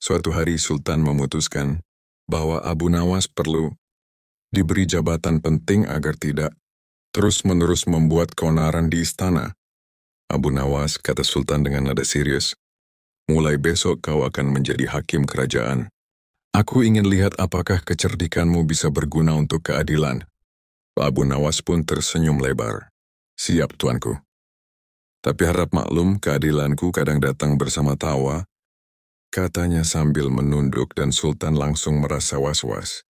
Suatu hari Sultan memutuskan bahwa Abu Nawas perlu diberi jabatan penting agar tidak terus-menerus membuat keonaran di istana. Abu Nawas, kata Sultan dengan nada serius, mulai besok kau akan menjadi hakim kerajaan. Aku ingin lihat apakah kecerdikanmu bisa berguna untuk keadilan. Abu Nawas pun tersenyum lebar. Siap, tuanku. Tapi harap maklum, keadilanku kadang datang bersama tawa, katanya sambil menunduk dan Sultan langsung merasa was-was.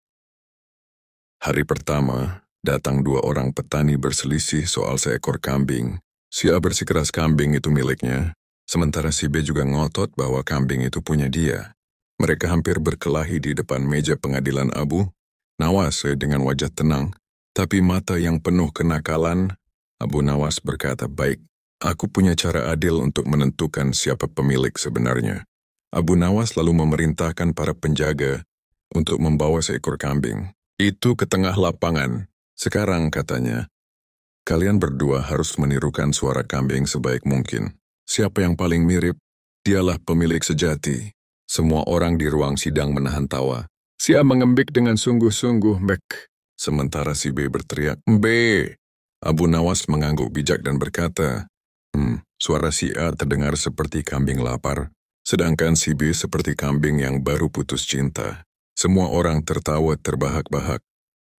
Hari pertama, datang dua orang petani berselisih soal seekor kambing. Si A bersikeras kambing itu miliknya, sementara si B juga ngotot bahwa kambing itu punya dia. Mereka hampir berkelahi di depan meja pengadilan Abu Nawas dengan wajah tenang, tapi mata yang penuh kenakalan. Abu Nawas berkata, baik, aku punya cara adil untuk menentukan siapa pemilik sebenarnya. Abu Nawas lalu memerintahkan para penjaga untuk membawa seekor kambing itu ke tengah lapangan. Sekarang, katanya, kalian berdua harus menirukan suara kambing sebaik mungkin. Siapa yang paling mirip, dialah pemilik sejati. Semua orang di ruang sidang menahan tawa. Si A mengembik dengan sungguh-sungguh, Mek. Sementara si B berteriak, B. Abu Nawas mengangguk bijak dan berkata, suara si A terdengar seperti kambing lapar, sedangkan si B seperti kambing yang baru putus cinta. Semua orang tertawa terbahak-bahak.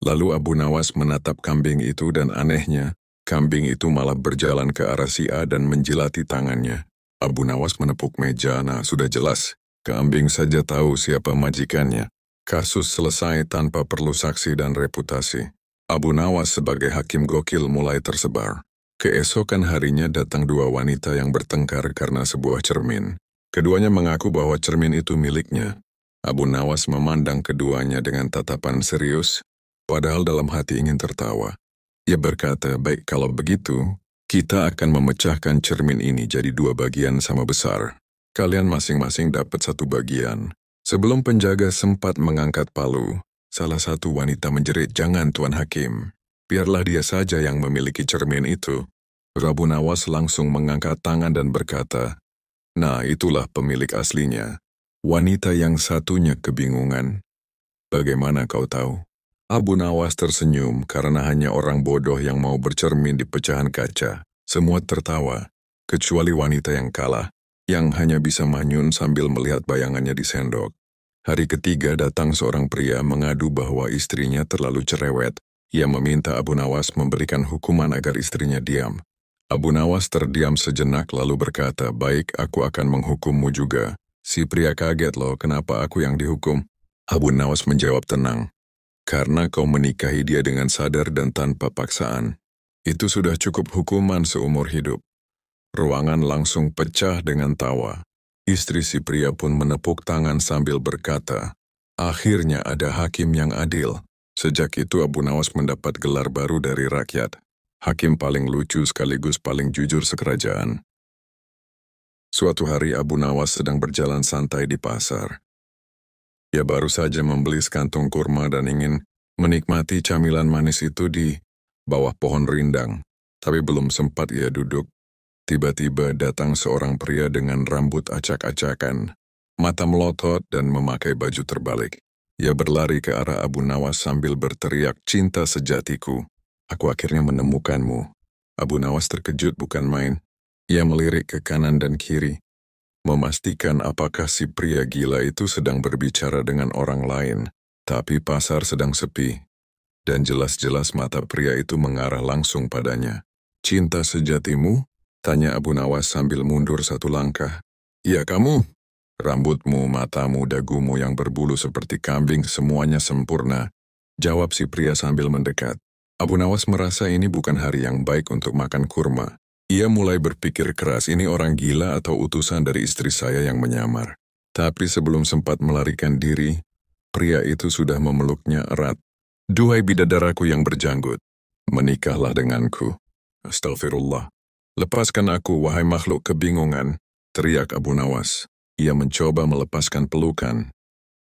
Lalu Abu Nawas menatap kambing itu dan anehnya, kambing itu malah berjalan ke arah si A dan menjilati tangannya. Abu Nawas menepuk meja, nah sudah jelas. Kambing saja tahu siapa majikannya. Kasus selesai tanpa perlu saksi dan reputasi. Abu Nawas sebagai hakim gokil mulai tersebar. Keesokan harinya datang dua wanita yang bertengkar karena sebuah cermin. Keduanya mengaku bahwa cermin itu miliknya. Abu Nawas memandang keduanya dengan tatapan serius, padahal dalam hati ingin tertawa. Ia berkata, baik kalau begitu, kita akan memecahkan cermin ini jadi dua bagian sama besar. Kalian masing-masing dapat satu bagian. Sebelum penjaga sempat mengangkat palu, salah satu wanita menjerit, jangan Tuan Hakim. Biarlah dia saja yang memiliki cermin itu. Abu Nawas langsung mengangkat tangan dan berkata, nah itulah pemilik aslinya. Wanita yang satunya kebingungan. Bagaimana kau tahu? Abu Nawas tersenyum karena hanya orang bodoh yang mau bercermin di pecahan kaca. Semua tertawa, kecuali wanita yang kalah, yang hanya bisa manyun sambil melihat bayangannya di sendok. Hari ketiga datang seorang pria mengadu bahwa istrinya terlalu cerewet. Ia meminta Abu Nawas memberikan hukuman agar istrinya diam. Abu Nawas terdiam sejenak lalu berkata, baik aku akan menghukummu juga. Si pria kaget loh, kenapa aku yang dihukum? Abu Nawas menjawab tenang. Karena kau menikahi dia dengan sadar dan tanpa paksaan. Itu sudah cukup hukuman seumur hidup. Ruangan langsung pecah dengan tawa. Istri si pria pun menepuk tangan sambil berkata, akhirnya ada hakim yang adil. Sejak itu Abu Nawas mendapat gelar baru dari rakyat. Hakim paling lucu sekaligus paling jujur sekerajaan. Suatu hari Abu Nawas sedang berjalan santai di pasar. Ia baru saja membeli sekantung kurma dan ingin menikmati camilan manis itu di bawah pohon rindang. Tapi belum sempat ia duduk. Tiba-tiba datang seorang pria dengan rambut acak-acakan, mata melotot dan memakai baju terbalik. Ia berlari ke arah Abu Nawas sambil berteriak, cinta sejatiku, aku akhirnya menemukanmu. Abu Nawas terkejut bukan main. Ia melirik ke kanan dan kiri, memastikan apakah si pria gila itu sedang berbicara dengan orang lain. Tapi pasar sedang sepi, dan jelas-jelas mata pria itu mengarah langsung padanya. Cinta sejatimu? Tanya Abu Nawas sambil mundur satu langkah. Iya kamu? Rambutmu, matamu, dagumu yang berbulu seperti kambing semuanya sempurna. Jawab si pria sambil mendekat. Abu Nawas merasa ini bukan hari yang baik untuk makan kurma. Ia mulai berpikir keras, ini orang gila atau utusan dari istri saya yang menyamar. Tapi sebelum sempat melarikan diri, pria itu sudah memeluknya erat. Duhai bidadaraku yang berjanggut, menikahlah denganku. Astagfirullah. Lepaskan aku, wahai makhluk kebingungan, teriak Abu Nawas. Ia mencoba melepaskan pelukan.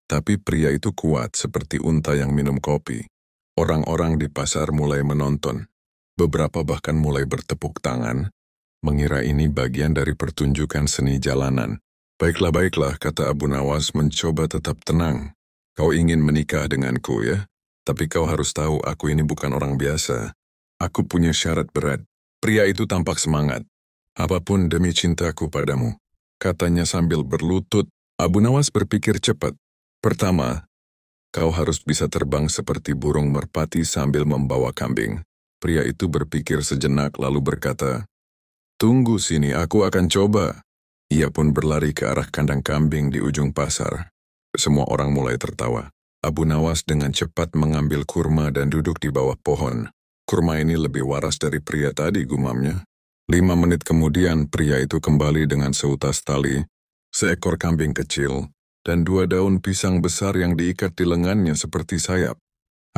Tapi pria itu kuat seperti unta yang minum kopi. Orang-orang di pasar mulai menonton. Beberapa bahkan mulai bertepuk tangan, mengira ini bagian dari pertunjukan seni jalanan. Baiklah, kata Abu Nawas mencoba tetap tenang. Kau ingin menikah denganku ya? Tapi kau harus tahu aku ini bukan orang biasa. Aku punya syarat berat. Pria itu tampak semangat. Apapun demi cintaku padamu, katanya sambil berlutut. Abu Nawas berpikir cepat. Pertama, kau harus bisa terbang seperti burung merpati sambil membawa kambing. Pria itu berpikir sejenak lalu berkata, "Tunggu sini, aku akan coba." Ia pun berlari ke arah kandang kambing di ujung pasar. Semua orang mulai tertawa. Abu Nawas dengan cepat mengambil kurma dan duduk di bawah pohon. Kurma ini lebih waras dari pria tadi, gumamnya. 5 menit kemudian, pria itu kembali dengan seutas tali, seekor kambing kecil, dan 2 daun pisang besar yang diikat di lengannya seperti sayap.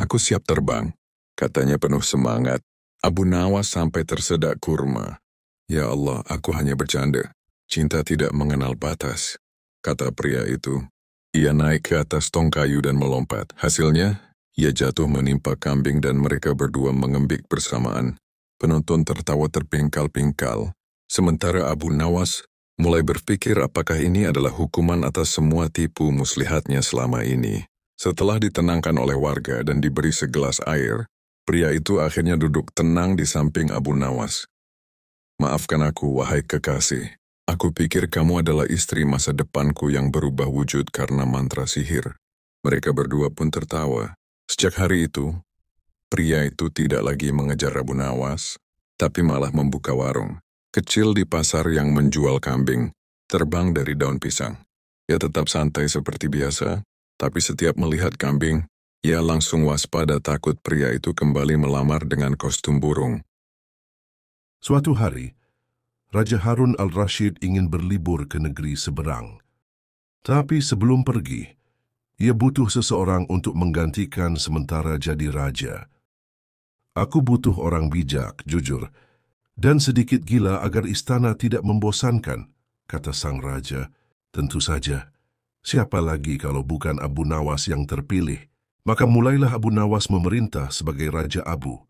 "Aku siap terbang," katanya penuh semangat. Abu Nawas sampai tersedak kurma. "Ya Allah, aku hanya bercanda. Cinta tidak mengenal batas," kata pria itu. Ia naik ke atas tong kayu dan melompat. Hasilnya, ia jatuh menimpa kambing dan mereka berdua mengembik bersamaan. Penonton tertawa terpingkal-pingkal. Sementara Abu Nawas mulai berpikir apakah ini adalah hukuman atas semua tipu muslihatnya selama ini. Setelah ditenangkan oleh warga dan diberi segelas air, pria itu akhirnya duduk tenang di samping Abu Nawas. "Maafkan aku, wahai kekasih. Aku pikir kamu adalah istri masa depanku yang berubah wujud karena mantra sihir." Mereka berdua pun tertawa. Sejak hari itu, pria itu tidak lagi mengejar Abu Nawas, tapi malah membuka warung kecil di pasar yang menjual kambing, terbang dari daun pisang. Ia tetap santai seperti biasa, tapi setiap melihat kambing, ia langsung waspada takut pria itu kembali melamar dengan kostum burung. Suatu hari, Raja Harun al-Rashid ingin berlibur ke negeri seberang. Tapi sebelum pergi, ia butuh seseorang untuk menggantikan sementara jadi raja. "Aku butuh orang bijak, jujur, dan sedikit gila agar istana tidak membosankan," kata sang raja. Tentu saja, siapa lagi kalau bukan Abu Nawas yang terpilih? Maka mulailah Abu Nawas memerintah sebagai Raja Abu.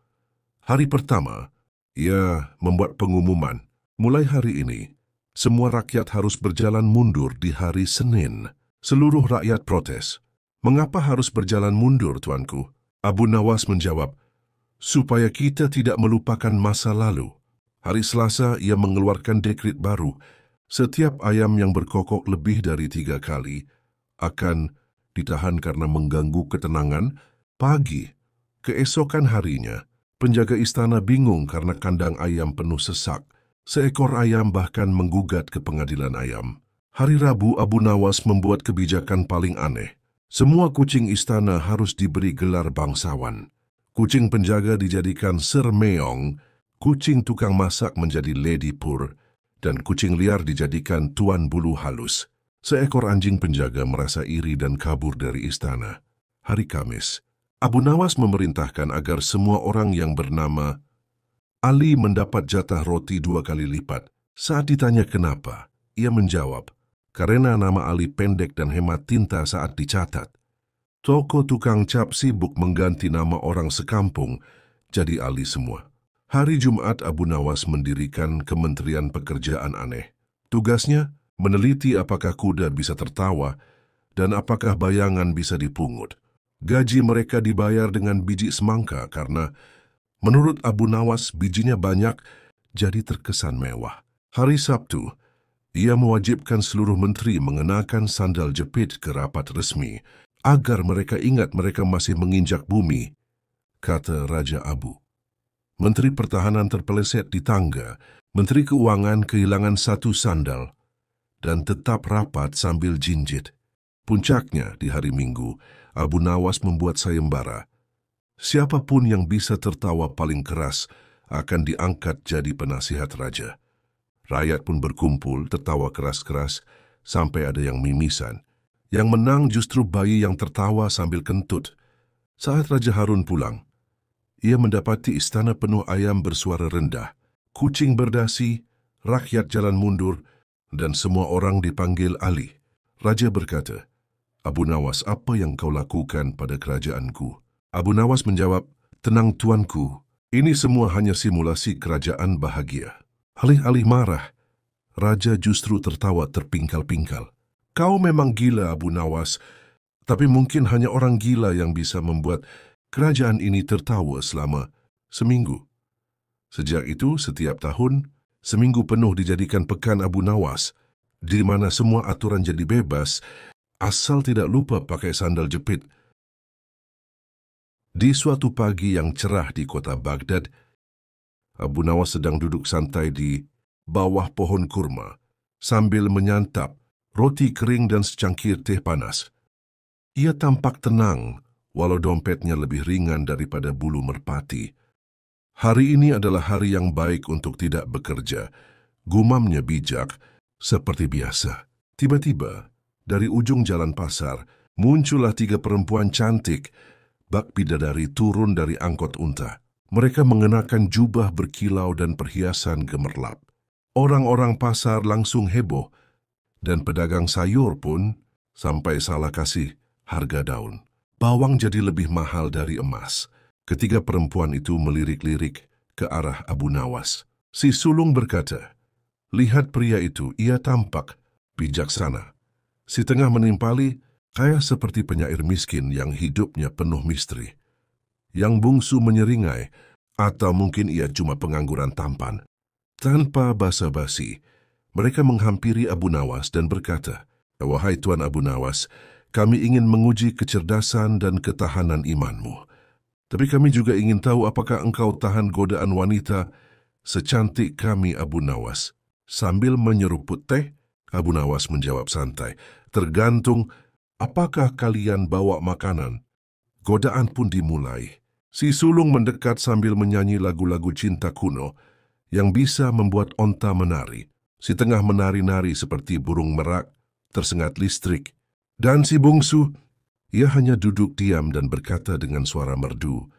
Hari pertama, ia membuat pengumuman. Mulai hari ini, semua rakyat harus berjalan mundur di hari Senin. Seluruh rakyat protes. "Mengapa harus berjalan mundur, tuanku?" Abu Nawas menjawab, "Supaya kita tidak melupakan masa lalu." Hari Selasa, ia mengeluarkan dekret baru. Setiap ayam yang berkokok lebih dari 3 kali akan ditahan karena mengganggu ketenangan. Pagi, keesokan harinya, penjaga istana bingung karena kandang ayam penuh sesak. Seekor ayam bahkan menggugat ke pengadilan ayam. Hari Rabu, Abu Nawas membuat kebijakan paling aneh. Semua kucing istana harus diberi gelar bangsawan. Kucing penjaga dijadikan Sir Meong, kucing tukang masak menjadi Lady Pur, dan kucing liar dijadikan Tuan Bulu Halus. Seekor anjing penjaga merasa iri dan kabur dari istana. Hari Kamis, Abu Nawas memerintahkan agar semua orang yang bernama Ali mendapat jatah roti 2 kali lipat. Saat ditanya kenapa, ia menjawab, "Karena nama Ali pendek dan hemat tinta saat dicatat." Toko tukang cap sibuk mengganti nama orang sekampung jadi Ali semua. Hari Jumat, Abu Nawas mendirikan Kementerian Pekerjaan Aneh. Tugasnya meneliti apakah kuda bisa tertawa dan apakah bayangan bisa dipungut. Gaji mereka dibayar dengan biji semangka karena menurut Abu Nawas bijinya banyak jadi terkesan mewah. Hari Sabtu, ia mewajibkan seluruh menteri mengenakan sandal jepit ke rapat resmi agar mereka ingat mereka masih menginjak bumi, kata Raja Abu. Menteri Pertahanan terpeleset di tangga, Menteri Keuangan kehilangan 1 sandal, dan tetap rapat sambil jinjit. Puncaknya di hari Minggu, Abu Nawas membuat sayembara. Siapapun yang bisa tertawa paling keras akan diangkat jadi penasihat raja. Rakyat pun berkumpul tertawa keras-keras sampai ada yang mimisan. Yang menang justru bayi yang tertawa sambil kentut. Saat Raja Harun pulang, ia mendapati istana penuh ayam bersuara rendah. Kucing berdasi, rakyat jalan mundur, dan semua orang dipanggil Ali. Raja berkata, "Abu Nawas, apa yang kau lakukan pada kerajaanku?" Abu Nawas menjawab, "Tenang tuanku, ini semua hanya simulasi kerajaan bahagia." Alih-alih marah, Raja justru tertawa terpingkal-pingkal. Kau memang gila, Abu Nawas, tapi mungkin hanya orang gila yang bisa membuat kerajaan ini tertawa selama seminggu. Sejak itu, setiap tahun, seminggu penuh dijadikan Pekan Abu Nawas, di mana semua aturan jadi bebas, asal tidak lupa pakai sandal jepit. Di suatu pagi yang cerah di kota Baghdad, Abu Nawas sedang duduk santai di bawah pohon kurma, sambil menyantap roti kering dan secangkir teh panas. Ia tampak tenang, walau dompetnya lebih ringan daripada bulu merpati. Hari ini adalah hari yang baik untuk tidak bekerja, gumamnya bijak, seperti biasa. Tiba-tiba, dari ujung jalan pasar, muncullah 3 perempuan cantik, bak bidadari turun dari angkot unta. Mereka mengenakan jubah berkilau dan perhiasan gemerlap. Orang-orang pasar langsung heboh, dan pedagang sayur pun sampai salah kasih harga daun. Bawang jadi lebih mahal dari emas. Ketiga perempuan itu melirik-lirik ke arah Abu Nawas. Si sulung berkata, "Lihat pria itu, ia tampak bijaksana. Si tengah menimpali, kaya seperti penyair miskin yang hidupnya penuh misteri. Yang bungsu menyeringai, atau mungkin ia cuma pengangguran tampan." Tanpa basa-basi, mereka menghampiri Abu Nawas dan berkata, "Wahai Tuan Abu Nawas, kami ingin menguji kecerdasan dan ketahanan imanmu. Tapi kami juga ingin tahu apakah engkau tahan godaan wanita secantik kami, Abu Nawas." Sambil menyeruput teh, Abu Nawas menjawab santai, "Tergantung apakah kalian bawa makanan." Godaan pun dimulai. Si sulung mendekat sambil menyanyi lagu-lagu cinta kuno yang bisa membuat onta menari. Si tengah menari-nari seperti burung merak tersengat listrik. Dan si bungsu, ia hanya duduk diam dan berkata dengan suara merdu,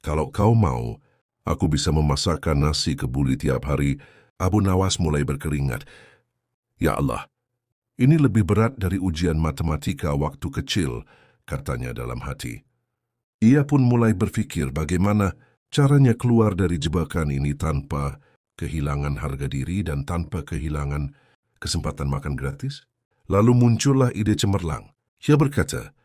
"Kalau kau mau, aku bisa memasakkan nasi kebuli tiap hari." Abu Nawas mulai berkeringat. "Ya Allah, ini lebih berat dari ujian matematika waktu kecil," katanya dalam hati. Ia pun mulai berpikir bagaimana caranya keluar dari jebakan ini tanpa kehilangan harga diri dan tanpa kehilangan kesempatan makan gratis. Lalu muncullah ide cemerlang. Ia berkata,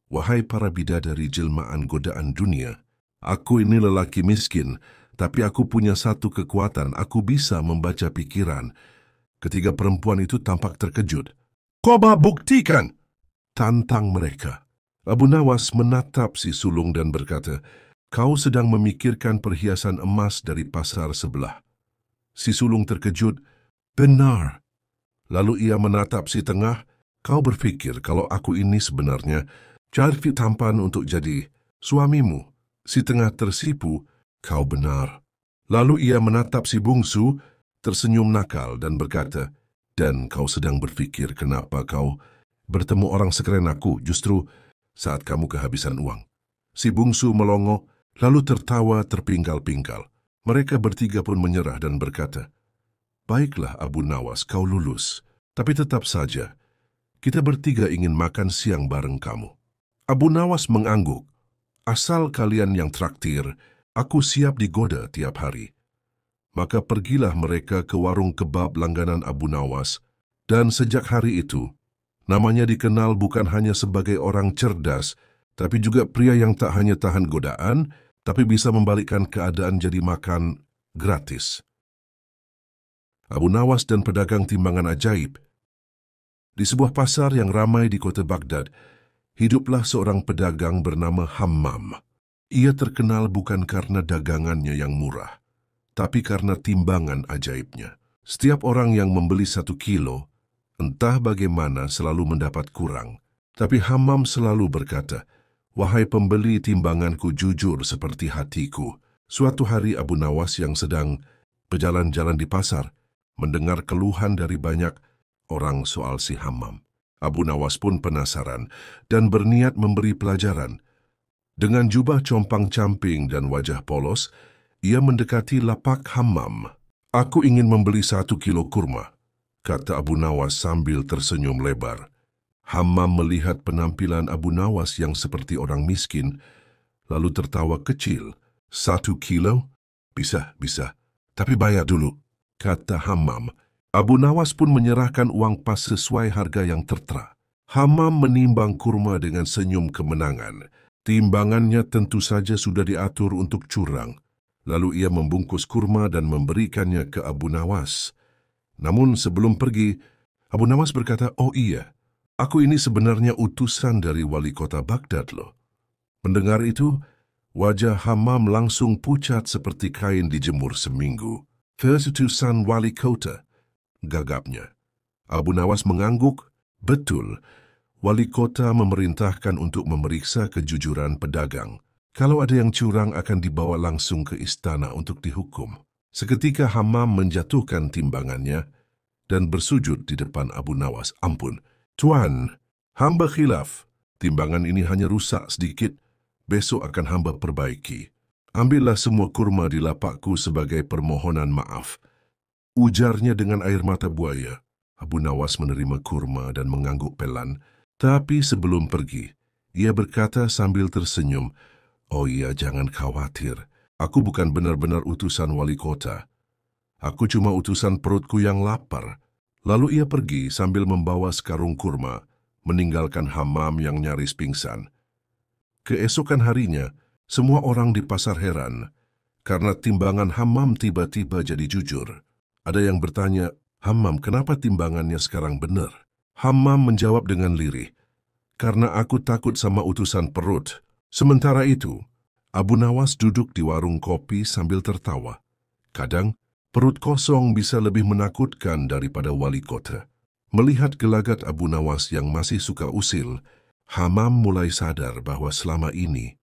"Wahai para bidadari jelmaan godaan dunia, aku ini lelaki miskin, tapi aku punya satu kekuatan, aku bisa membaca pikiran." Ketiga perempuan itu tampak terkejut. "Coba buktikan!" tantang mereka. Abu Nawas menatap si sulung dan berkata, "Kau sedang memikirkan perhiasan emas dari pasar sebelah." Si sulung terkejut, "Benar." Lalu ia menatap si tengah, "Kau berpikir kalau aku ini sebenarnya cari tampan untuk jadi suamimu." Si tengah tersipu, "Kau benar." Lalu ia menatap si bungsu, tersenyum nakal dan berkata, "Dan kau sedang berpikir kenapa kau bertemu orang sekeren aku justru saat kamu kehabisan uang." Si bungsu melongo, lalu tertawa terpingkal-pingkal. Mereka bertiga pun menyerah dan berkata, "Baiklah Abu Nawas, kau lulus. Tapi tetap saja, kita bertiga ingin makan siang bareng kamu." Abu Nawas mengangguk. "Asal kalian yang traktir, aku siap digoda tiap hari." Maka pergilah mereka ke warung kebab langganan Abu Nawas, dan sejak hari itu, namanya dikenal bukan hanya sebagai orang cerdas, tapi juga pria yang tak hanya tahan godaan, tapi bisa membalikkan keadaan jadi makan gratis. Abu Nawas dan pedagang timbangan ajaib. Di sebuah pasar yang ramai di kota Baghdad, hiduplah seorang pedagang bernama Hammam. Ia terkenal bukan karena dagangannya yang murah, tapi karena timbangan ajaibnya. Setiap orang yang membeli 1 kilo, entah bagaimana selalu mendapat kurang. Tapi Hammam selalu berkata, "Wahai pembeli, timbanganku jujur seperti hatiku." Suatu hari Abu Nawas yang sedang berjalan-jalan di pasar, mendengar keluhan dari banyak orang soal si Hammam. Abu Nawas pun penasaran dan berniat memberi pelajaran. Dengan jubah compang-camping dan wajah polos, ia mendekati lapak Hammam. "Aku ingin membeli 1 kilo kurma," kata Abu Nawas sambil tersenyum lebar. Hammam melihat penampilan Abu Nawas yang seperti orang miskin, lalu tertawa kecil. "1 kilo? Bisa. Tapi bayar dulu," kata Hammam. Abu Nawas pun menyerahkan uang pas sesuai harga yang tertera. Hammam menimbang kurma dengan senyum kemenangan. Timbangannya tentu saja sudah diatur untuk curang. Lalu ia membungkus kurma dan memberikannya ke Abu Nawas. Namun sebelum pergi, Abu Nawas berkata, "Oh iya, aku ini sebenarnya utusan dari wali kota Baghdad loh." Mendengar itu, wajah Hammam langsung pucat seperti kain dijemur seminggu. "Utusan wali kota," gagapnya. Abu Nawas mengangguk. "Betul, wali kota memerintahkan untuk memeriksa kejujuran pedagang. Kalau ada yang curang akan dibawa langsung ke istana untuk dihukum." Seketika Hammam menjatuhkan timbangannya dan bersujud di depan Abu Nawas. "Ampun, Tuan, hamba khilaf. Timbangan ini hanya rusak sedikit. Besok akan hamba perbaiki. Ambillah semua kurma di lapakku sebagai permohonan maaf," ujarnya dengan air mata buaya. Abu Nawas menerima kurma dan mengangguk pelan. Tapi sebelum pergi, ia berkata sambil tersenyum, "Oh iya, jangan khawatir. Aku bukan benar-benar utusan wali kota. Aku cuma utusan perutku yang lapar." Lalu ia pergi sambil membawa sekarung kurma, meninggalkan Hammam yang nyaris pingsan. Keesokan harinya, semua orang di pasar heran karena timbangan Hammam tiba-tiba jadi jujur. Ada yang bertanya, "Hammam, kenapa timbangannya sekarang benar?" Hammam menjawab dengan lirih, "Karena aku takut sama utusan perut." Sementara itu, Abu Nawas duduk di warung kopi sambil tertawa. Kadang, perut kosong bisa lebih menakutkan daripada wali kota. Melihat gelagat Abu Nawas yang masih suka usil, Hammam mulai sadar bahwa selama ini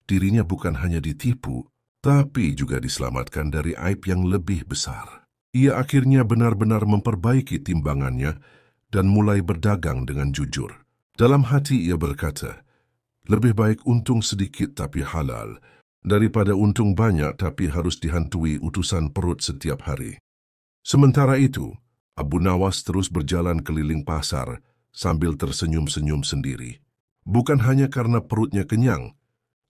dirinya bukan hanya ditipu, tapi juga diselamatkan dari aib yang lebih besar. Ia akhirnya benar-benar memperbaiki timbangannya dan mulai berdagang dengan jujur. Dalam hati ia berkata, "Lebih baik untung sedikit tapi halal, daripada untung banyak tapi harus dihantui utusan perut setiap hari." Sementara itu, Abu Nawas terus berjalan keliling pasar sambil tersenyum-senyum sendiri. Bukan hanya karena perutnya kenyang,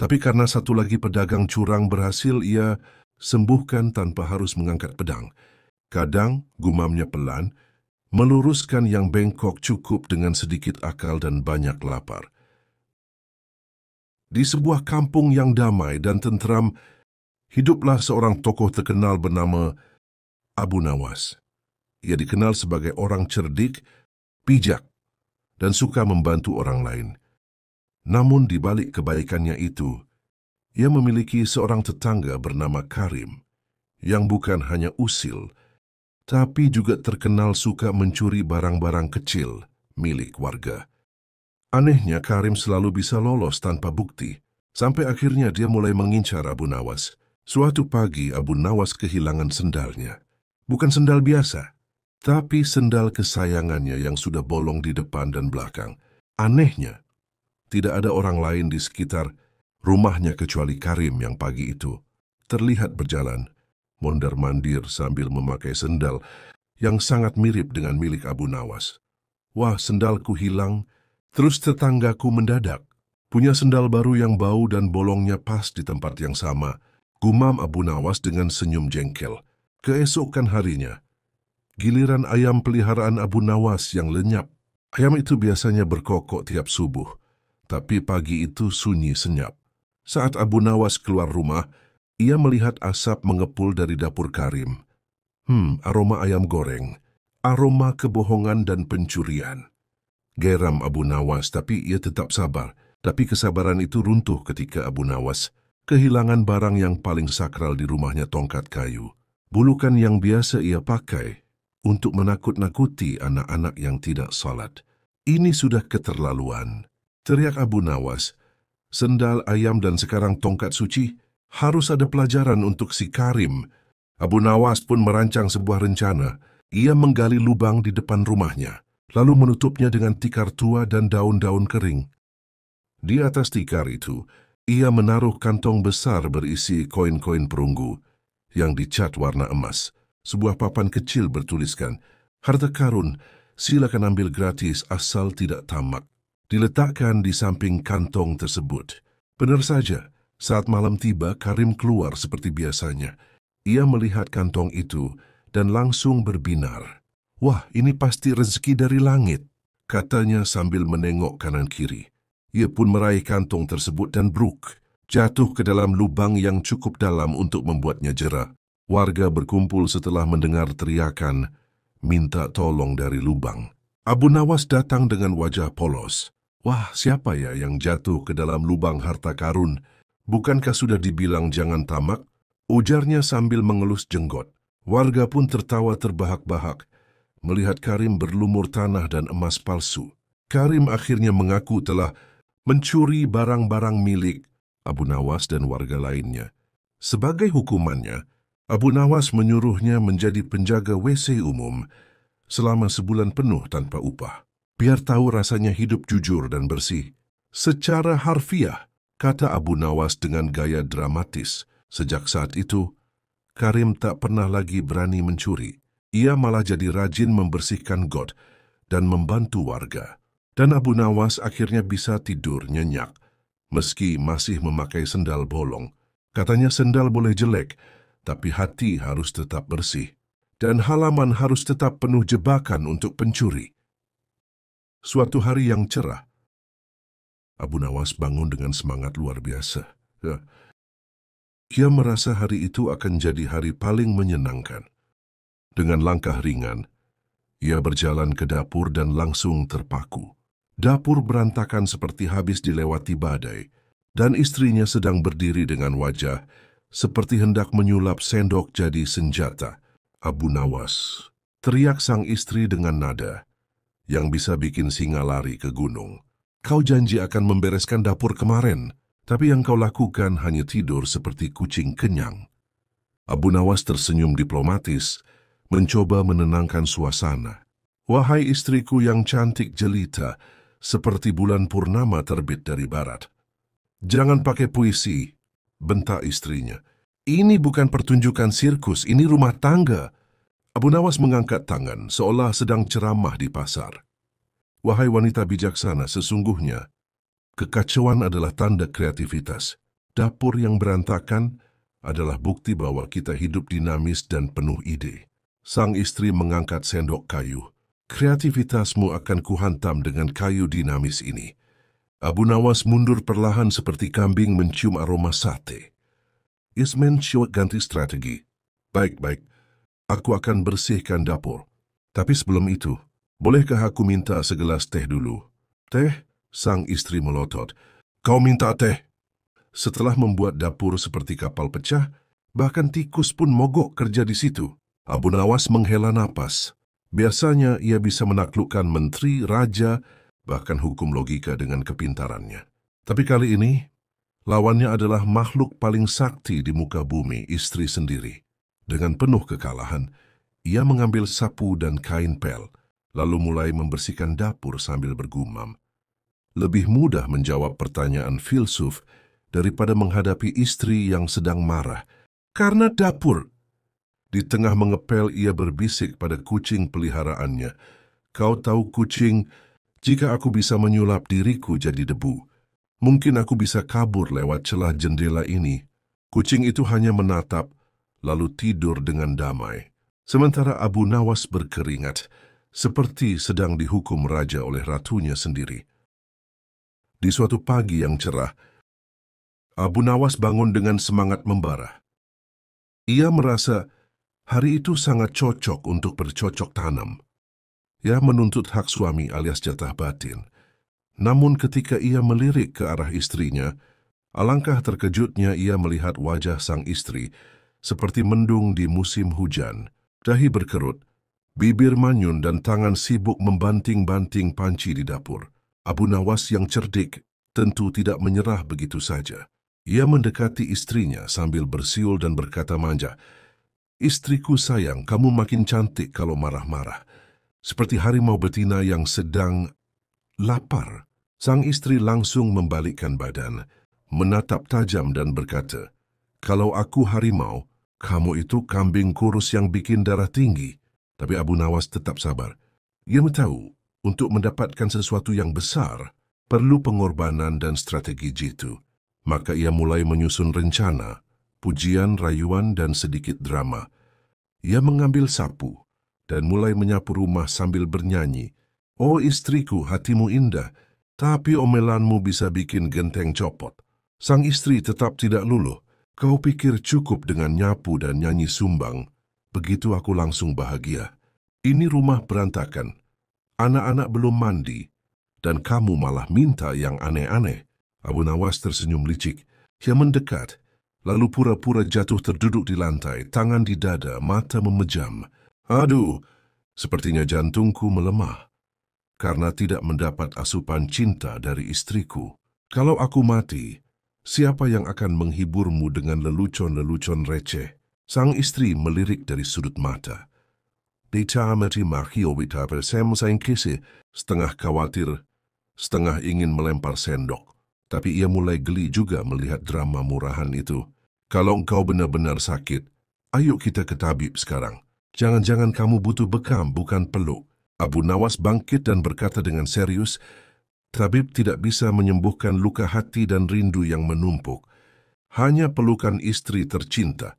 tapi karena satu lagi pedagang curang berhasil ia sembuhkan tanpa harus mengangkat pedang. Kadang, gumamnya pelan, meluruskan yang bengkok cukup dengan sedikit akal dan banyak lapar. Di sebuah kampung yang damai dan tentram, hiduplah seorang tokoh terkenal bernama Abu Nawas. Ia dikenal sebagai orang cerdik, bijak, dan suka membantu orang lain. Namun di balik kebaikannya itu, ia memiliki seorang tetangga bernama Karim, yang bukan hanya usil, tapi juga terkenal suka mencuri barang-barang kecil milik warga. Anehnya, Karim selalu bisa lolos tanpa bukti, sampai akhirnya dia mulai mengincar Abu Nawas. Suatu pagi, Abu Nawas kehilangan sendalnya. Bukan sendal biasa, tapi sendal kesayangannya yang sudah bolong di depan dan belakang. Anehnya, tidak ada orang lain di sekitar rumahnya kecuali Karim yang pagi itu terlihat berjalan, mondar-mandir sambil memakai sendal yang sangat mirip dengan milik Abu Nawas. "Wah, sendalku hilang." Terus tetanggaku mendadak, punya sendal baru yang bau dan bolongnya pas di tempat yang sama, gumam Abu Nawas dengan senyum jengkel. Keesokan harinya, giliran ayam peliharaan Abu Nawas yang lenyap. Ayam itu biasanya berkokok tiap subuh, tapi pagi itu sunyi senyap. Saat Abu Nawas keluar rumah, ia melihat asap mengepul dari dapur Karim. Aroma ayam goreng, aroma kebohongan dan pencurian. Geram Abu Nawas, tapi ia tetap sabar. Tapi kesabaran itu runtuh ketika Abu Nawas kehilangan barang yang paling sakral di rumahnya, tongkat kayu. Bulukan yang biasa ia pakai untuk menakut-nakuti anak-anak yang tidak salat. "Ini sudah keterlaluan," teriak Abu Nawas. "Sendal, ayam, dan sekarang tongkat suci. Harus ada pelajaran untuk si Karim." Abu Nawas pun merancang sebuah rencana. Ia menggali lubang di depan rumahnya, lalu menutupnya dengan tikar tua dan daun-daun kering. Di atas tikar itu, ia menaruh kantong besar berisi koin-koin perunggu yang dicat warna emas. Sebuah papan kecil bertuliskan, "Harta karun, silakan ambil gratis asal tidak tamak," diletakkan di samping kantong tersebut. Benar saja, saat malam tiba, Karim keluar seperti biasanya. Ia melihat kantong itu dan langsung berbinar. "Wah, ini pasti rezeki dari langit," katanya sambil menengok kanan kiri. Ia pun meraih kantong tersebut dan bruk, jatuh ke dalam lubang yang cukup dalam untuk membuatnya jera. Warga berkumpul setelah mendengar teriakan, minta tolong dari lubang. Abu Nawas datang dengan wajah polos. "Wah, siapa ya yang jatuh ke dalam lubang harta karun? Bukankah sudah dibilang jangan tamak?" Ujarnya sambil mengelus jenggot. Warga pun tertawa terbahak-bahak melihat Karim berlumur tanah dan emas palsu. Karim akhirnya mengaku telah mencuri barang-barang milik Abu Nawas dan warga lainnya. Sebagai hukumannya, Abu Nawas menyuruhnya menjadi penjaga WC umum selama sebulan penuh tanpa upah. Biar tahu rasanya hidup jujur dan bersih. Secara harfiah, kata Abu Nawas dengan gaya dramatis. Sejak saat itu, Karim tak pernah lagi berani mencuri. Ia malah jadi rajin membersihkan got dan membantu warga. Dan Abu Nawas akhirnya bisa tidur nyenyak, meski masih memakai sendal bolong. Katanya sendal boleh jelek, tapi hati harus tetap bersih. Dan halaman harus tetap penuh jebakan untuk pencuri. Suatu hari yang cerah, Abu Nawas bangun dengan semangat luar biasa. Ia merasa hari itu akan jadi hari paling menyenangkan. Dengan langkah ringan, ia berjalan ke dapur dan langsung terpaku. Dapur berantakan seperti habis dilewati badai, dan istrinya sedang berdiri dengan wajah seperti hendak menyulap sendok jadi senjata. "Abu Nawas," teriak sang istri dengan nada yang bisa bikin singa lari ke gunung. "Kau janji akan membereskan dapur kemarin, tapi yang kau lakukan hanya tidur seperti kucing kenyang." Abu Nawas tersenyum diplomatis, mencoba menenangkan suasana. "Wahai istriku yang cantik jelita, seperti bulan purnama terbit dari barat. Jangan pakai puisi," bentak istrinya. "Ini bukan pertunjukan sirkus, ini rumah tangga." Abu Nawas mengangkat tangan, seolah sedang ceramah di pasar. "Wahai wanita bijaksana, sesungguhnya kekacauan adalah tanda kreativitas. Dapur yang berantakan adalah bukti bahwa kita hidup dinamis dan penuh ide." Sang istri mengangkat sendok kayu. "Kreativitasmu akan kuhantam dengan kayu dinamis ini." Abu Nawas mundur perlahan seperti kambing mencium aroma sate. "Ismen syok ganti strategi. Baik-baik, aku akan bersihkan dapur. Tapi sebelum itu, bolehkah aku minta segelas teh dulu?" "Teh?" sang istri melotot. "Kau minta teh?" Setelah membuat dapur seperti kapal pecah, bahkan tikus pun mogok kerja di situ. Abu Nawas menghela napas. Biasanya ia bisa menaklukkan menteri, raja, bahkan hukum logika dengan kepintarannya. Tapi kali ini, lawannya adalah makhluk paling sakti di muka bumi, istri sendiri. Dengan penuh kekalahan, ia mengambil sapu dan kain pel, lalu mulai membersihkan dapur sambil bergumam. Lebih mudah menjawab pertanyaan filsuf daripada menghadapi istri yang sedang marah. Karena dapur. Di tengah mengepel, ia berbisik pada kucing peliharaannya. "Kau tahu kucing, jika aku bisa menyulap diriku jadi debu, mungkin aku bisa kabur lewat celah jendela ini." Kucing itu hanya menatap, lalu tidur dengan damai. Sementara Abu Nawas berkeringat, seperti sedang dihukum raja oleh ratunya sendiri. Di suatu pagi yang cerah, Abu Nawas bangun dengan semangat membara. Ia merasa hari itu sangat cocok untuk bercocok tanam. Ia menuntut hak suami alias jatah batin. Namun ketika ia melirik ke arah istrinya, alangkah terkejutnya ia melihat wajah sang istri seperti mendung di musim hujan. Dahi berkerut, bibir manyun dan tangan sibuk membanting-banting panci di dapur. Abu Nawas yang cerdik tentu tidak menyerah begitu saja. Ia mendekati istrinya sambil bersiul dan berkata manja, "Istriku sayang, kamu makin cantik kalau marah-marah. Seperti harimau betina yang sedang lapar." Sang istri langsung membalikkan badan, menatap tajam dan berkata, "Kalau aku harimau, kamu itu kambing kurus yang bikin darah tinggi." Tapi Abu Nawas tetap sabar. Ia tahu, untuk mendapatkan sesuatu yang besar, perlu pengorbanan dan strategi jitu. Maka ia mulai menyusun rencana, pujian, rayuan, dan sedikit drama. Ia mengambil sapu, dan mulai menyapu rumah sambil bernyanyi. "Oh istriku, hatimu indah, tapi omelanmu bisa bikin genteng copot." Sang istri tetap tidak luluh. "Kau pikir cukup dengan nyapu dan nyanyi sumbang?" Begitu aku langsung bahagia. "Ini rumah berantakan, anak-anak belum mandi, dan kamu malah minta yang aneh-aneh." Abu Nawas tersenyum licik. Ia mendekat, lalu pura-pura jatuh terduduk di lantai, tangan di dada, mata memejam. "Aduh, sepertinya jantungku melemah karena tidak mendapat asupan cinta dari istriku. Kalau aku mati, siapa yang akan menghiburmu dengan lelucon-lelucon receh?" Sang istri melirik dari sudut mata. Setengah khawatir, setengah ingin melempar sendok. Tapi ia mulai geli juga melihat drama murahan itu. "Kalau engkau benar-benar sakit, ayo kita ke tabib sekarang. Jangan-jangan kamu butuh bekam, bukan peluk." Abu Nawas bangkit dan berkata dengan serius, "Tabib tidak bisa menyembuhkan luka hati dan rindu yang menumpuk. Hanya pelukan istri tercinta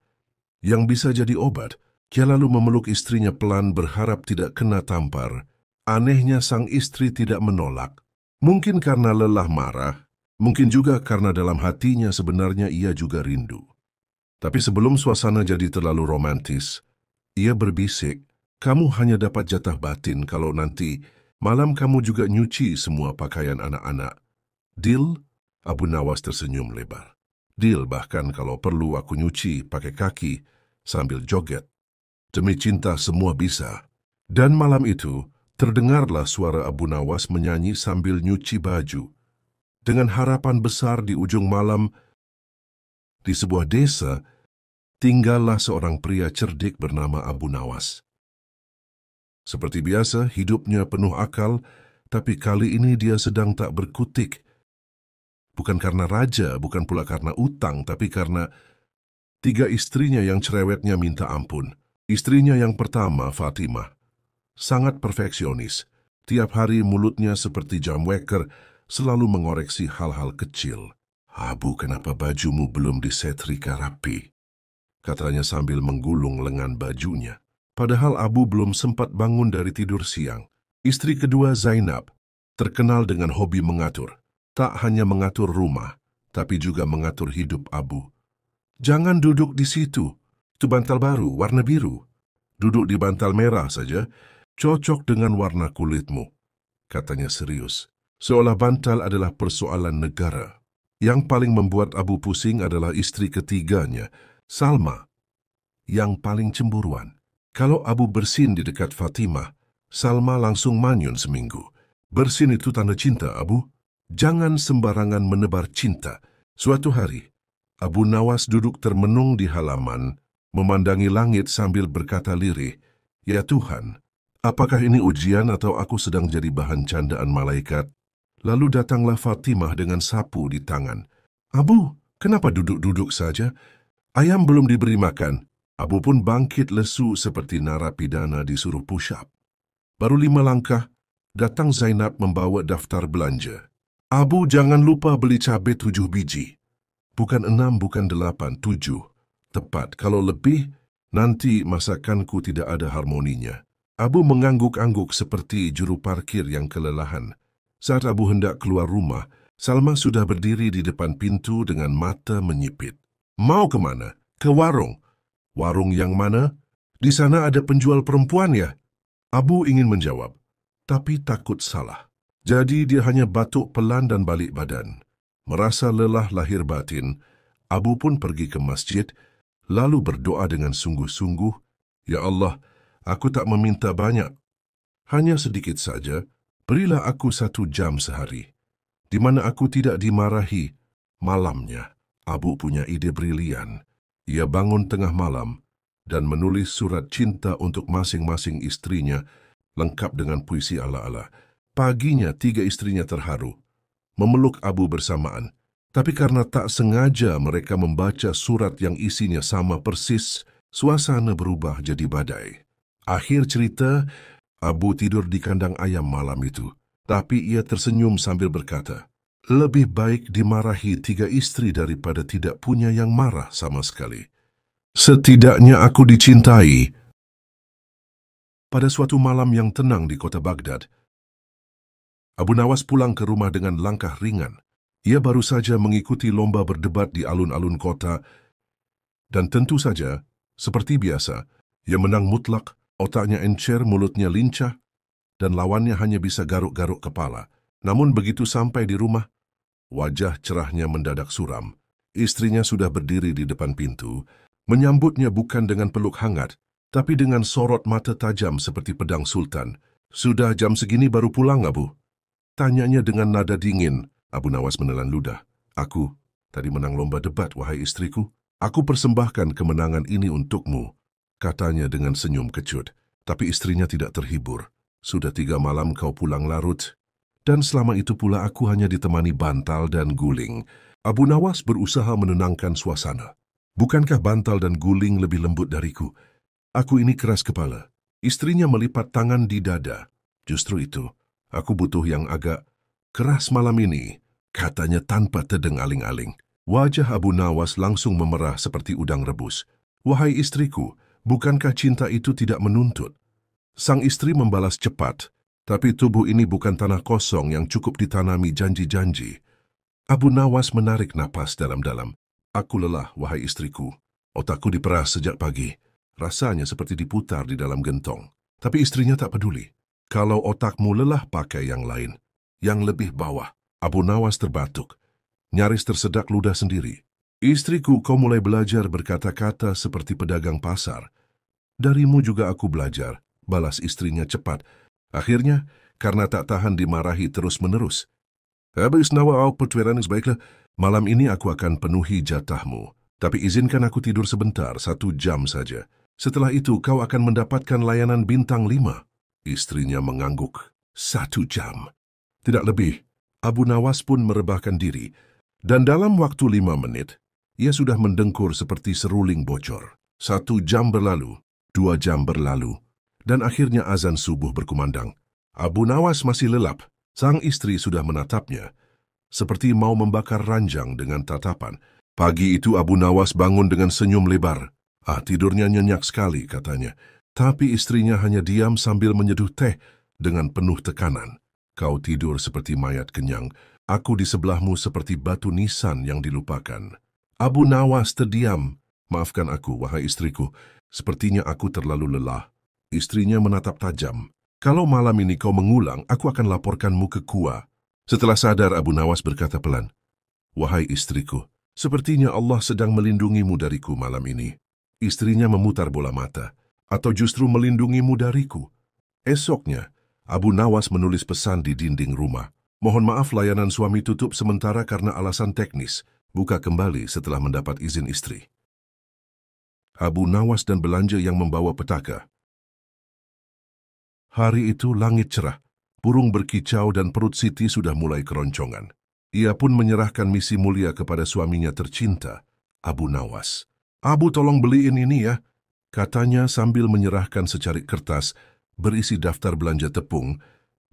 yang bisa jadi obat." Dia lalu memeluk istrinya pelan, berharap tidak kena tampar. Anehnya sang istri tidak menolak. Mungkin karena lelah marah, mungkin juga karena dalam hatinya sebenarnya ia juga rindu. Tapi sebelum suasana jadi terlalu romantis, ia berbisik, "Kamu hanya dapat jatah batin kalau nanti malam kamu juga nyuci semua pakaian anak-anak. Deal?" Abu Nawas tersenyum lebar. "Deal, bahkan kalau perlu aku nyuci pakai kaki sambil joget. Demi cinta semua bisa." Dan malam itu, terdengarlah suara Abu Nawas menyanyi sambil nyuci baju. Dengan harapan besar di ujung malam, di sebuah desa, tinggallah seorang pria cerdik bernama Abu Nawas. Seperti biasa, hidupnya penuh akal, tapi kali ini dia sedang tak berkutik. Bukan karena raja, bukan pula karena utang, tapi karena 3 istrinya yang cerewetnya minta ampun. Istrinya yang pertama, Fatimah, sangat perfeksionis. Tiap hari mulutnya seperti jam weker, selalu mengoreksi hal-hal kecil. "Abu, kenapa bajumu belum disetrika rapi?" katanya sambil menggulung lengan bajunya. Padahal Abu belum sempat bangun dari tidur siang. Istri kedua, Zainab, terkenal dengan hobi mengatur. Tak hanya mengatur rumah, tapi juga mengatur hidup Abu. "Jangan duduk di situ. Itu bantal baru, warna biru. Duduk di bantal merah saja, cocok dengan warna kulitmu," katanya serius. Seolah bantal adalah persoalan negara. Yang paling membuat Abu pusing adalah istri ketiganya, Salma, yang paling cemburuan. Kalau Abu bersin di dekat Fatimah, Salma langsung manyun seminggu. "Bersin itu tanda cinta, Abu. Jangan sembarangan menebar cinta." Suatu hari, Abu Nawas duduk termenung di halaman, memandangi langit sambil berkata lirih, "Ya Tuhan, apakah ini ujian atau aku sedang jadi bahan candaan malaikat?" Lalu datanglah Fatimah dengan sapu di tangan. "Abu, kenapa duduk-duduk saja? Ayam belum diberi makan." Abu pun bangkit lesu seperti narapidana disuruh push-up. Baru 5 langkah, datang Zainab membawa daftar belanja. "Abu, jangan lupa beli cabai 7 biji. Bukan 6, bukan 8, 7. Tepat, kalau lebih, nanti masakanku tidak ada harmoninya." Abu mengangguk-angguk seperti juru parkir yang kelelahan. Saat Abu hendak keluar rumah, Salma sudah berdiri di depan pintu dengan mata menyipit. "Mau kemana?" "Ke warung." "Warung yang mana?" "Di sana ada penjual perempuan ya?" Abu ingin menjawab, tapi takut salah. Jadi dia hanya batuk pelan dan balik badan. Merasa lelah lahir batin, Abu pun pergi ke masjid, lalu berdoa dengan sungguh-sungguh, "Ya Allah, aku tak meminta banyak. Hanya sedikit saja, berilah aku 1 jam sehari, di mana aku tidak dimarahi." Malamnya, Abu punya ide brilian. Ia bangun tengah malam dan menulis surat cinta untuk masing-masing istrinya, lengkap dengan puisi ala-ala. Paginya 3 istrinya terharu, memeluk Abu bersamaan. Tapi karena tak sengaja mereka membaca surat yang isinya sama persis, suasana berubah jadi badai. Akhir cerita, Abu tidur di kandang ayam malam itu. Tapi ia tersenyum sambil berkata, "Lebih baik dimarahi 3 istri daripada tidak punya yang marah sama sekali. Setidaknya aku dicintai." Pada suatu malam yang tenang di kota Baghdad, Abu Nawas pulang ke rumah dengan langkah ringan. Ia baru saja mengikuti lomba berdebat di alun-alun kota, dan tentu saja, seperti biasa, ia menang mutlak, otaknya encer, mulutnya lincah, dan lawannya hanya bisa garuk-garuk kepala. Namun begitu sampai di rumah, wajah cerahnya mendadak suram. Istrinya sudah berdiri di depan pintu, menyambutnya bukan dengan peluk hangat, tapi dengan sorot mata tajam seperti pedang sultan. "Sudah jam segini baru pulang, Abu?" Tanyanya dengan nada dingin. Abu Nawas menelan ludah. "Aku tadi menang lomba debat, wahai istriku. Aku persembahkan kemenangan ini untukmu," katanya dengan senyum kecut. Tapi istrinya tidak terhibur. "Sudah 3 malam kau pulang larut, dan selama itu pula aku hanya ditemani bantal dan guling." Abu Nawas berusaha menenangkan suasana. "Bukankah bantal dan guling lebih lembut dariku? Aku ini keras kepala." Istrinya melipat tangan di dada. "Justru itu, aku butuh yang agak keras malam ini," katanya tanpa tedeng aling-aling. Wajah Abu Nawas langsung memerah seperti udang rebus. "Wahai istriku, bukankah cinta itu tidak menuntut?" Sang istri membalas cepat, "Tapi tubuh ini bukan tanah kosong yang cukup ditanami janji-janji." Abu Nawas menarik napas dalam-dalam. "Aku lelah, wahai istriku. Otakku diperas sejak pagi. Rasanya seperti diputar di dalam gentong." Tapi istrinya tak peduli. "Kalau otakmu lelah, pakai yang lain, yang lebih bawah." Abu Nawas terbatuk, nyaris tersedak ludah sendiri. "Istriku, kau mulai belajar berkata-kata seperti pedagang pasar." "Darimu juga aku belajar," balas istrinya cepat. Akhirnya, karena tak tahan dimarahi terus-menerus, "Habis nawa au pertueran, baiklah. Malam ini aku akan penuhi jatahmu. Tapi izinkan aku tidur sebentar, 1 jam saja. Setelah itu kau akan mendapatkan layanan bintang 5. Istrinya mengangguk. 1 jam. Tidak lebih. Abu Nawas pun merebahkan diri. Dan dalam waktu 5 menit, ia sudah mendengkur seperti seruling bocor. 1 jam berlalu, 2 jam berlalu, dan akhirnya azan subuh berkumandang. Abu Nawas masih lelap. Sang istri sudah menatapnya, seperti mau membakar ranjang dengan tatapan. Pagi itu Abu Nawas bangun dengan senyum lebar. Tidurnya nyenyak sekali, katanya. Tapi istrinya hanya diam sambil menyeduh teh dengan penuh tekanan. "Kau tidur seperti mayat kenyang. Aku di sebelahmu seperti batu nisan yang dilupakan." Abu Nawas terdiam. "Maafkan aku, wahai istriku. Sepertinya aku terlalu lelah." Istrinya menatap tajam. "Kalau malam ini kau mengulang, aku akan laporkanmu ke Kua." Setelah sadar, Abu Nawas berkata pelan, "Wahai istriku, sepertinya Allah sedang melindungimu dariku malam ini." Istrinya memutar bola mata. "Atau justru melindungimu dariku?" Esoknya, Abu Nawas menulis pesan di dinding rumah. "Mohon maaf, layanan suami tutup sementara karena alasan teknis. Buka kembali setelah mendapat izin istri." Abu Nawas dan belanja yang membawa petaka. Hari itu langit cerah, burung berkicau dan perut Siti sudah mulai keroncongan. Ia pun menyerahkan misi mulia kepada suaminya tercinta, Abu Nawas. "Abu, tolong beliin ini ya," katanya sambil menyerahkan secarik kertas berisi daftar belanja tepung,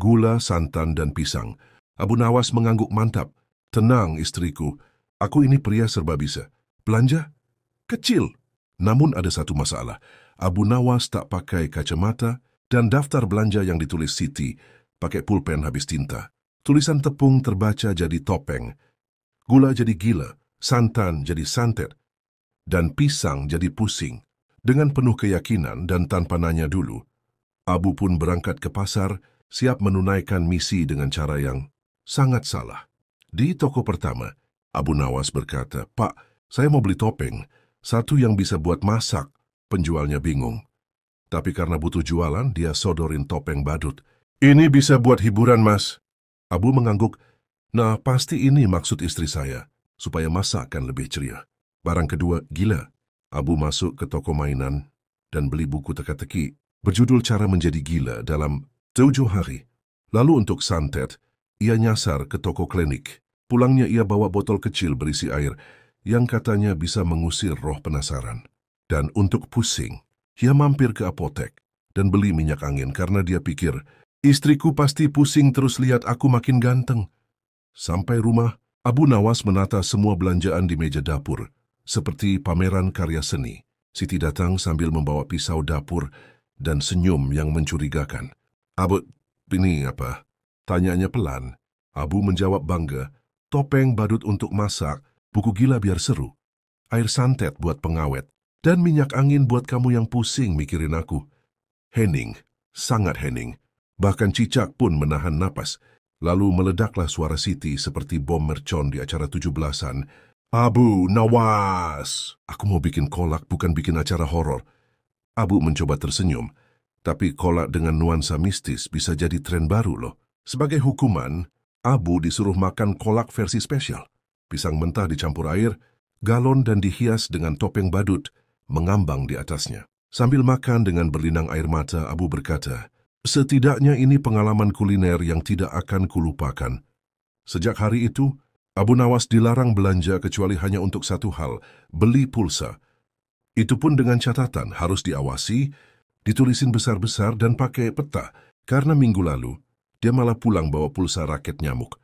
gula, santan, dan pisang. Abu Nawas mengangguk mantap. "Tenang, istriku. Aku ini pria serba bisa. Belanja? Kecil." Namun ada satu masalah. Abu Nawas tak pakai kacamata dan daftar belanja yang ditulis Siti pakai pulpen habis tinta. Tulisan tepung terbaca jadi topeng, gula jadi gila, santan jadi santet, dan pisang jadi pusing. Dengan penuh keyakinan dan tanpa nanya dulu, Abu pun berangkat ke pasar, siap menunaikan misi dengan cara yang sangat salah. Di toko pertama, Abu Nawas berkata, "Pak, saya mau beli topeng, satu yang bisa buat masak." Penjualnya bingung. Tapi karena butuh jualan, dia sodorin topeng badut. "Ini bisa buat hiburan, Mas." Abu mengangguk. "Nah, pasti ini maksud istri saya, supaya masakan lebih ceria." Barang kedua, gila. Abu masuk ke toko mainan dan beli buku teka-teki berjudul Cara Menjadi Gila dalam 7 hari. Lalu untuk santet, ia nyasar ke toko klinik. Pulangnya ia bawa botol kecil berisi air yang katanya bisa mengusir roh penasaran. Dan untuk pusing, ia mampir ke apotek dan beli minyak angin karena dia pikir, istriku pasti pusing terus lihat aku makin ganteng. Sampai rumah, Abu Nawas menata semua belanjaan di meja dapur, seperti pameran karya seni. Siti datang sambil membawa pisau dapur dan senyum yang mencurigakan. "Abu, ini apa?" Tanyanya pelan. Abu menjawab bangga, "Topeng badut untuk masak, buku gila biar seru, air santet buat pengawet, dan minyak angin buat kamu yang pusing mikirin aku." Hening, sangat hening. Bahkan cicak pun menahan napas. Lalu meledaklah suara Siti seperti bom mercon di acara 17-an. "Abu Nawas! Aku mau bikin kolak, bukan bikin acara horor." Abu mencoba tersenyum, tapi kolak dengan nuansa mistis bisa jadi tren baru loh. Sebagai hukuman, Abu disuruh makan kolak versi spesial. Pisang mentah dicampur air, galon dan dihias dengan topeng badut mengambang di atasnya. Sambil makan dengan berlinang air mata, Abu berkata, "Setidaknya ini pengalaman kuliner yang tidak akan kulupakan." Sejak hari itu, Abu Nawas dilarang belanja kecuali hanya untuk satu hal, beli pulsa. Itu pun dengan catatan harus diawasi, ditulisin besar-besar dan pakai peta, karena minggu lalu dia malah pulang bawa pulsa raket nyamuk.